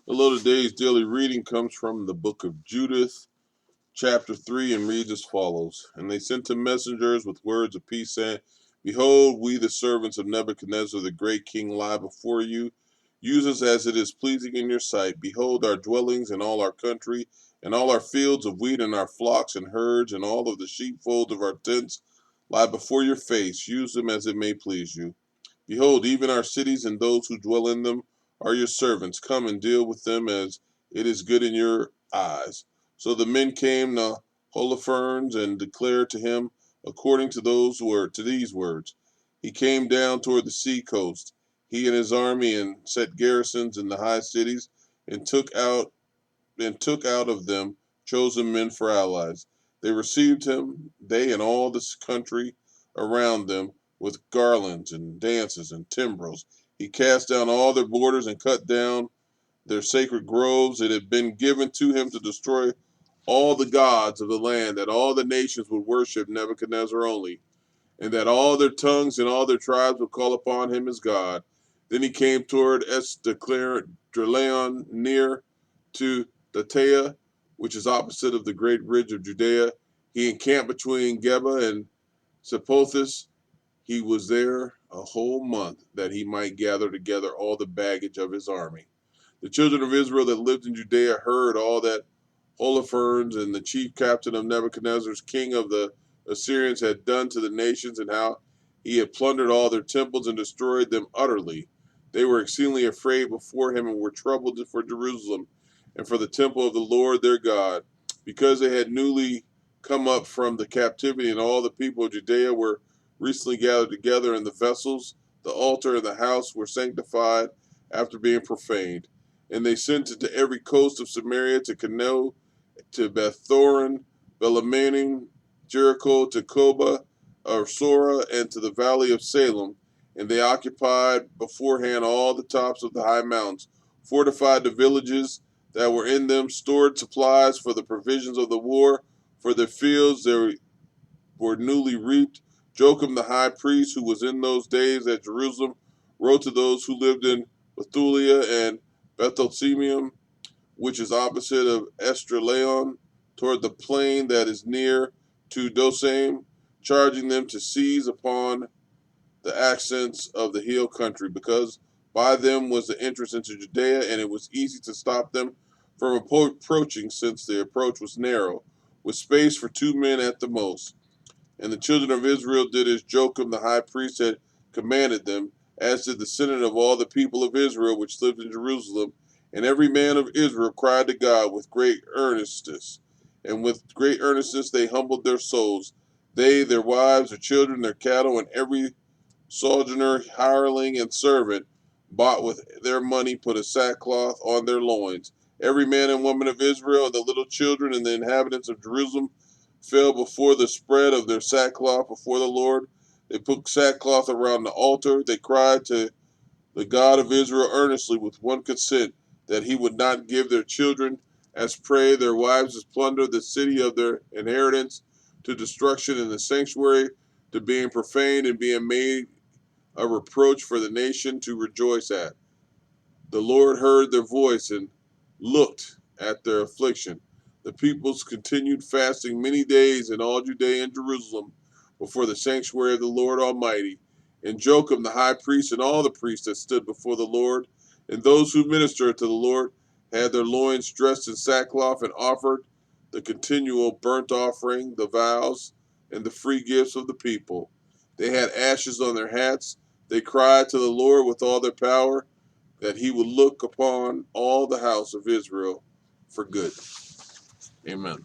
Hello, today's daily reading comes from the book of Judith, chapter 3, and reads as follows. And they sent him messengers with words of peace, saying, Behold, we the servants of Nebuchadnezzar the great king lie before you. Use us as it is pleasing in your sight. Behold, our dwellings and all our country, and all our fields of wheat, and our flocks and herds, and all of the sheepfolds of our tents lie before your face. Use them as it may please you. Behold, even our cities and those who dwell in them are your servants. Come and deal with them as it is good in your eyes. So the men came to Holofernes and declared to him according to these words. He came down toward the sea coast, he and his army, and set garrisons in the high cities, and took out of them chosen men for allies. They received him, they and all this country around them, with garlands and dances and timbrels. He cast down all their borders and cut down their sacred groves. It had been given to him to destroy all the gods of the land, that all the nations would worship Nebuchadnezzar only, and that all their tongues and all their tribes would call upon him as God. Then he came toward Esdraelon, near to Datea, which is opposite of the great ridge of Judea. He encamped between Geba and Sepothus. He was there a whole month, that he might gather together all the baggage of his army. The children of Israel that lived in Judea heard all that Holofernes and the chief captain of Nebuchadnezzar's king of the Assyrians had done to the nations, and how he had plundered all their temples and destroyed them utterly. They were exceedingly afraid before him, and were troubled for Jerusalem and for the temple of the Lord their God, because they had newly come up from the captivity, and all the people of Judea were recently gathered together, and the vessels, the altar, and the house were sanctified after being profaned. And they sent into every coast of Samaria, to Cano, to Bethoron, Belamanim, Jericho, to Koba, Sora, and to the valley of Salem. And they occupied beforehand all the tops of the high mountains, fortified the villages that were in them, stored supplies for the provisions of the war, for their fields they were newly reaped. Joachim the high priest, who was in those days at Jerusalem, wrote to those who lived in Bethulia and Bethlehemim, which is opposite of Esdraelon, toward the plain that is near to Dosam, charging them to seize upon the accents of the hill country, because by them was the entrance into Judea, and it was easy to stop them from approaching, since the approach was narrow, with space for 2 men at the most. And the children of Israel did as Joachim the high priest had commanded them, as did the senate of all the people of Israel which lived in Jerusalem. And every man of Israel cried to God with great earnestness. And with great earnestness they humbled their souls, they, their wives, their children, their cattle, and every sojourner, hireling, and servant, bought with their money, put a sackcloth on their loins. Every man and woman of Israel, and the little children, and the inhabitants of Jerusalem, fell before the spread of their sackcloth before the Lord. They put sackcloth around the altar. They cried to the God of Israel earnestly with one consent, that he would not give their children as prey, their wives as plunder, the city of their inheritance to destruction, and the sanctuary to being profaned and being made a reproach for the nation to rejoice at. The Lord heard their voice and looked at their affliction. The peoples continued fasting many days in all Judea and Jerusalem before the sanctuary of the Lord Almighty. And Joachim the high priest and all the priests that stood before the Lord, and those who ministered to the Lord, had their loins dressed in sackcloth, and offered the continual burnt offering, the vows, and the free gifts of the people. They had ashes on their hats. They cried to the Lord with all their power, that he would look upon all the house of Israel for good. Amen.